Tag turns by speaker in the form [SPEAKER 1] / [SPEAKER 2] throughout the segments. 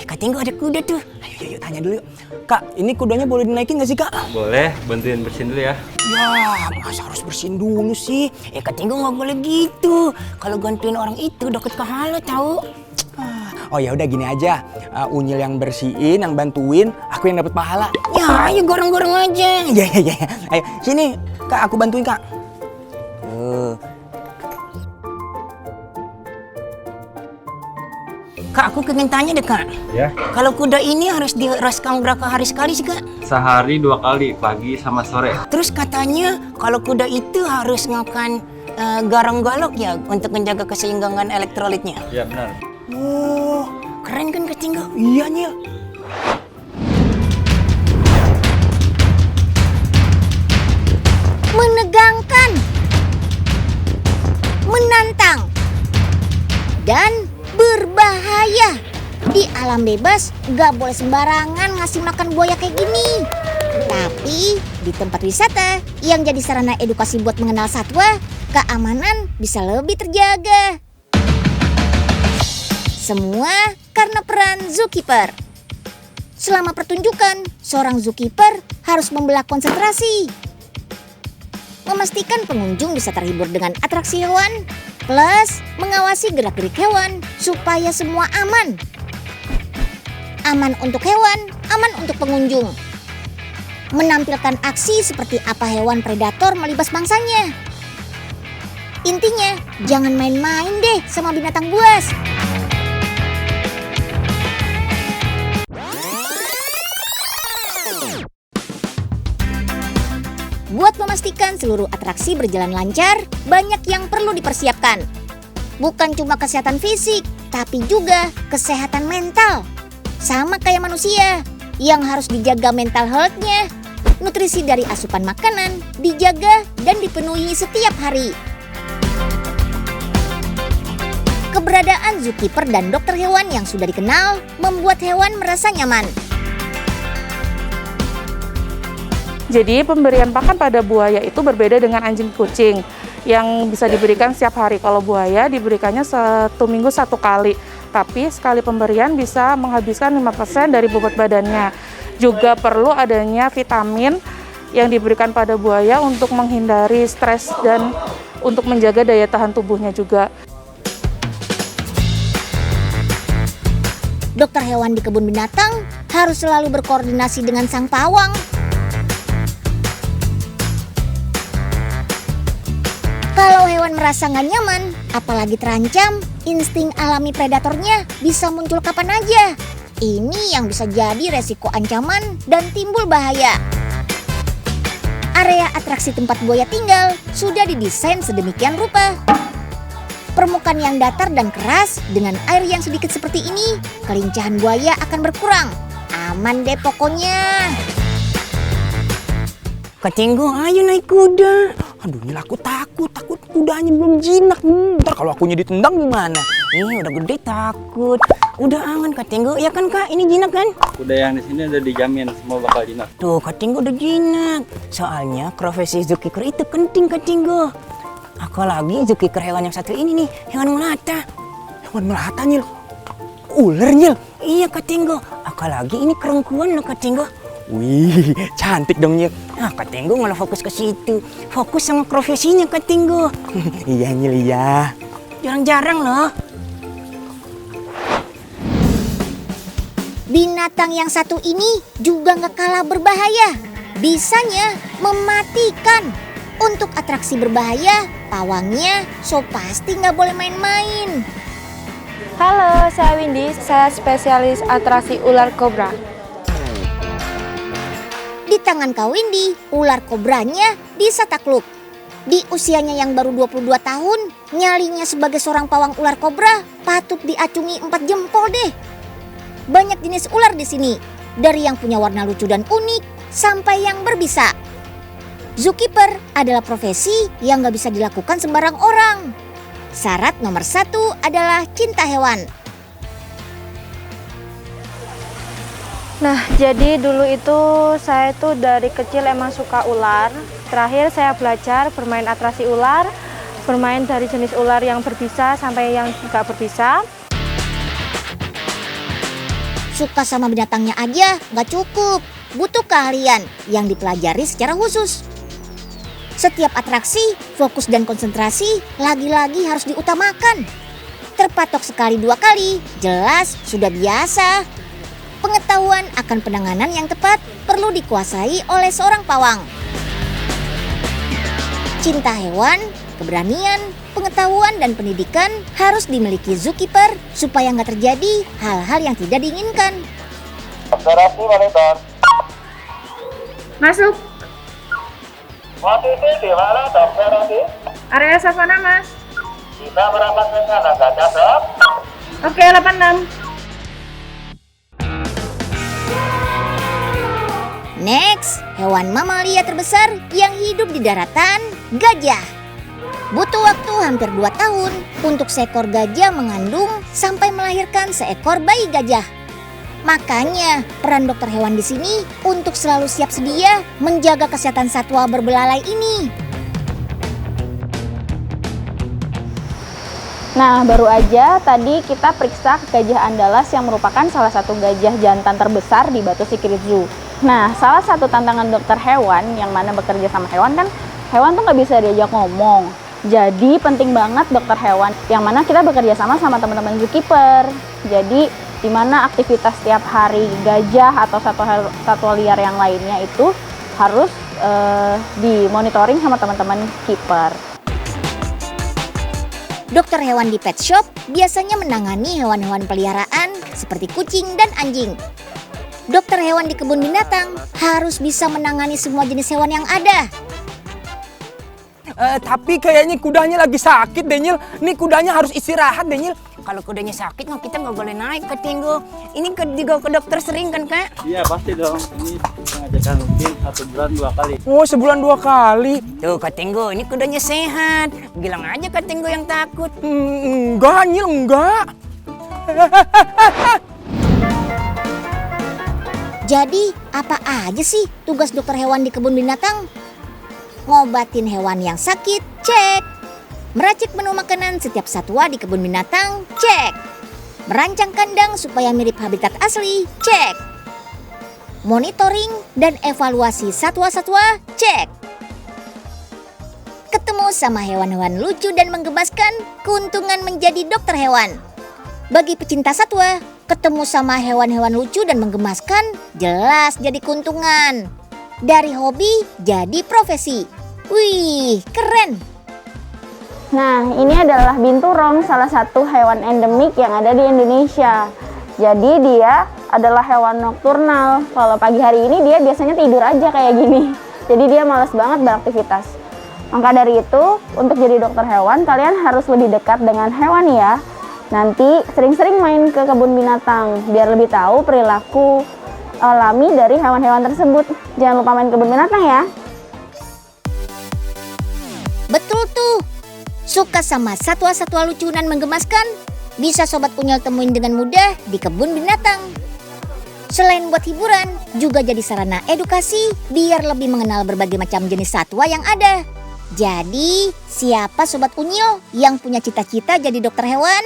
[SPEAKER 1] Kak Tinggo ada kuda tuh. Ayo tanya dulu yuk. Kak, ini kudanya boleh dinaikin nggak sih Kak?
[SPEAKER 2] Boleh, bantuin bersihin dulu ya.
[SPEAKER 1] Wah, masa harus bersihin dulu sih? Kak Tinggo nggak boleh gitu. Kalau gantuin orang itu deket pahala tahu. Oh ya udah gini aja, Unyil yang bersihin, yang bantuin, aku yang dapat pahala. Ya, ayo goreng-goreng aja. Ya. Ayo sini, Kak, aku bantuin Kak. Kak, aku pengen tanya deh Kak.
[SPEAKER 2] Ya.
[SPEAKER 1] Kalau kuda ini harus diraskan berapa hari sekali sih Kak?
[SPEAKER 2] Sehari 2 kali, pagi sama sore.
[SPEAKER 1] Terus katanya kalau kuda itu harus makan garang galok ya untuk menjaga keseimbangan elektrolitnya.
[SPEAKER 2] Ya benar.
[SPEAKER 1] Oh, keren kan Kak Tinggo? Iya Nyil.
[SPEAKER 3] Menegangkan, menantang, dan berbahaya. Di alam bebas gak boleh sembarangan ngasih makan buaya kayak gini. Tapi di tempat wisata yang jadi sarana edukasi buat mengenal satwa, keamanan bisa lebih terjaga. Semua karena peran zookeeper. Selama pertunjukan, seorang zookeeper harus membelah konsentrasi, memastikan pengunjung bisa terhibur dengan atraksi hewan, plus mengawasi gerak-gerik hewan supaya semua aman. Aman untuk hewan, aman untuk pengunjung. Menampilkan aksi seperti apa hewan predator melibas mangsanya. Intinya, jangan main-main deh sama binatang buas. Buat memastikan seluruh atraksi berjalan lancar, banyak yang perlu dipersiapkan. Bukan cuma kesehatan fisik, tapi juga kesehatan mental. Sama kayak manusia, yang harus dijaga mental health-nya. Nutrisi dari asupan makanan dijaga dan dipenuhi setiap hari. Keberadaan zookeeper dan dokter hewan yang sudah dikenal membuat hewan merasa nyaman.
[SPEAKER 4] Jadi pemberian pakan pada buaya itu berbeda dengan anjing kucing yang bisa diberikan setiap hari. Kalau buaya diberikannya 1 minggu 1 kali, tapi sekali pemberian bisa menghabiskan 5% dari bobot badannya. Juga perlu adanya vitamin yang diberikan pada buaya untuk menghindari stres dan untuk menjaga daya tahan tubuhnya juga.
[SPEAKER 3] Dokter hewan di kebun binatang harus selalu berkoordinasi dengan sang pawang. Kalau hewan merasa nggak nyaman, apalagi terancam, insting alami predatornya bisa muncul kapan aja. Ini yang bisa jadi resiko ancaman dan timbul bahaya. Area atraksi tempat buaya tinggal sudah didesain sedemikian rupa. Permukaan yang datar dan keras dengan air yang sedikit seperti ini, kelincahan buaya akan berkurang. Aman deh pokoknya.
[SPEAKER 1] Kak Tinggo, ayo naik kuda. Aduh, Nyil, aku takut kudanya belum jinak. Ntar kalau akunya ditendang gimana? Ini udah gede takut. Udah aman Kak Tinggo, ya kan Kak? Ini jinak kan?
[SPEAKER 2] Kuda yang di sini udah dijamin semua bakal jinak.
[SPEAKER 1] Tuh, Kak Tinggo udah jinak. Soalnya profesi zookeeper itu penting Kak Tinggo. Apalagi zookeeper hewan yang satu ini nih, hewan melata. Hewan melata, Nyil? Ular, Nyil? Iya Kak Tinggo. Apalagi ini kerengkuan loh Kak Tinggo. Wih, cantik dong Nyil. Kak Tinggo malah fokus ke situ. Fokus sama profesinya Kak Tinggo. Iya Nyil, iya. Jarang-jarang loh.
[SPEAKER 3] Binatang yang satu ini juga nggak kalah berbahaya. Bisanya mematikan. Untuk atraksi berbahaya, pawangnya so pasti nggak boleh main-main.
[SPEAKER 5] Halo, saya Windy. Saya spesialis atraksi ular kobra.
[SPEAKER 3] Di tangan Kak Windy, ular kobranya bisa takluk. Di usianya yang baru 22 tahun, nyalinya sebagai seorang pawang ular kobra patut diacungi 4 jempol deh. Banyak jenis ular di sini, dari yang punya warna lucu dan unik sampai yang berbisa. Zookeeper adalah profesi yang gak bisa dilakukan sembarang orang. Syarat nomor 1 adalah cinta hewan.
[SPEAKER 5] Nah, jadi dulu itu saya tuh dari kecil emang suka ular. Terakhir saya belajar bermain atraksi ular, bermain dari jenis ular yang berbisa sampai yang tidak berbisa.
[SPEAKER 3] Suka sama binatangnya aja nggak cukup, butuh keahlian yang dipelajari secara khusus. Setiap atraksi, fokus dan konsentrasi lagi-lagi harus diutamakan. Terpatok sekali 2 kali, jelas sudah biasa. Pengetahuan akan penanganan yang tepat perlu dikuasai oleh seorang pawang. Cinta hewan, keberanian, pengetahuan dan pendidikan harus dimiliki zookeeper supaya nggak terjadi hal-hal yang tidak diinginkan.
[SPEAKER 6] Observasi monitor.
[SPEAKER 4] Masuk.
[SPEAKER 6] Posisi di mana observasi?
[SPEAKER 4] Area savana, Mas.
[SPEAKER 6] Bisa merapat ke sana, gajah dok?
[SPEAKER 4] Oke, 86.
[SPEAKER 3] Next, hewan mamalia terbesar yang hidup di daratan, gajah. Butuh waktu hampir 2 tahun untuk seekor gajah mengandung sampai melahirkan seekor bayi gajah. Makanya peran dokter hewan di sini untuk selalu siap sedia menjaga kesehatan satwa berbelalai ini.
[SPEAKER 5] Nah, baru aja tadi kita periksa gajah Andalas yang merupakan salah satu gajah jantan terbesar di Batu Sikrit Zoo. Nah, salah satu tantangan dokter hewan yang mana bekerja sama hewan kan, hewan tuh nggak bisa diajak ngomong. Jadi penting banget dokter hewan yang mana kita bekerja sama teman-teman zookeeper. Jadi di mana aktivitas setiap hari gajah atau satwa liar yang lainnya itu harus dimonitoring sama teman-teman keeper.
[SPEAKER 3] Dokter hewan di pet shop biasanya menangani hewan-hewan peliharaan seperti kucing dan anjing. Dokter hewan di kebun binatang harus bisa menangani semua jenis hewan yang ada.
[SPEAKER 1] Tapi kayaknya kudanya lagi sakit deh Nyil. Nih kudanya harus istirahat deh Nyil. Kalau kudanya sakit mah kita nggak boleh naik ke Tinggo. Ini juga ke dokter sering kan Kak?
[SPEAKER 2] Iya pasti dong. Ini pengecekan rutin 1 bulan 2 kali.
[SPEAKER 1] Oh, sebulan 2 kali. Tuh Kak Tinggo, ini kudanya sehat. Bilang aja Kak Tinggo yang takut. Enggak Nyil, enggak.
[SPEAKER 3] Jadi apa aja sih tugas dokter hewan di kebun binatang? Ngobatin hewan yang sakit, cek. Meracik menu makanan setiap satwa di kebun binatang, cek. Merancang kandang supaya mirip habitat asli, cek. Monitoring dan evaluasi satwa-satwa, cek. Ketemu sama hewan-hewan lucu dan menggemaskan, keuntungan menjadi dokter hewan. Bagi pecinta satwa, ketemu sama hewan-hewan lucu dan menggemaskan, jelas jadi keuntungan. Dari hobi jadi profesi. Wih, keren!
[SPEAKER 5] Nah, ini adalah binturong, salah satu hewan endemik yang ada di Indonesia. Jadi dia adalah hewan nokturnal. Kalau pagi hari ini dia biasanya tidur aja kayak gini. Jadi dia malas banget beraktivitas. Maka dari itu, untuk jadi dokter hewan, kalian harus lebih dekat dengan hewan ya. Nanti sering-sering main ke kebun binatang, biar lebih tahu perilaku alami dari hewan-hewan tersebut. Jangan lupa main kebun binatang ya.
[SPEAKER 3] Betul tuh. Suka sama satwa-satwa lucu dan menggemaskan? Bisa Sobat Unyil temuin dengan mudah di kebun binatang. Selain buat hiburan, juga jadi sarana edukasi biar lebih mengenal berbagai macam jenis satwa yang ada. Jadi, siapa Sobat Unyil yang punya cita-cita jadi dokter hewan?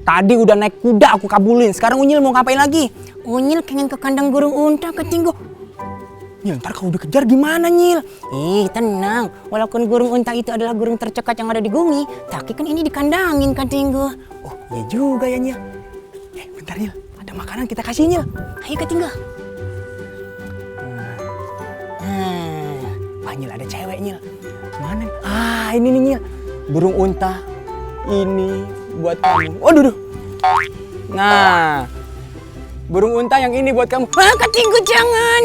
[SPEAKER 1] Tadi udah naik kuda aku kabulin. Sekarang Unyil mau ngapain lagi? Unyil pengen ke kandang burung unta ke Tinggo. Nyil, ntar kalau dikejar gimana Nyil? Tenang. Walaupun burung unta itu adalah burung tercekat yang ada di bumi, tapi kan ini dikandangin ke Tinggo. Oh iya juga ya Nyil. Bentar Nyil, ada makanan kita kasih Nyil. Ayo ke Tinggo. Wah Nyil, ada cewek Nyil. Mana? Ini nih Nyil. Burung unta. Ini buat kamu. Waduh. Nah, burung unta yang ini buat kamu. Kak Tinggo jangan.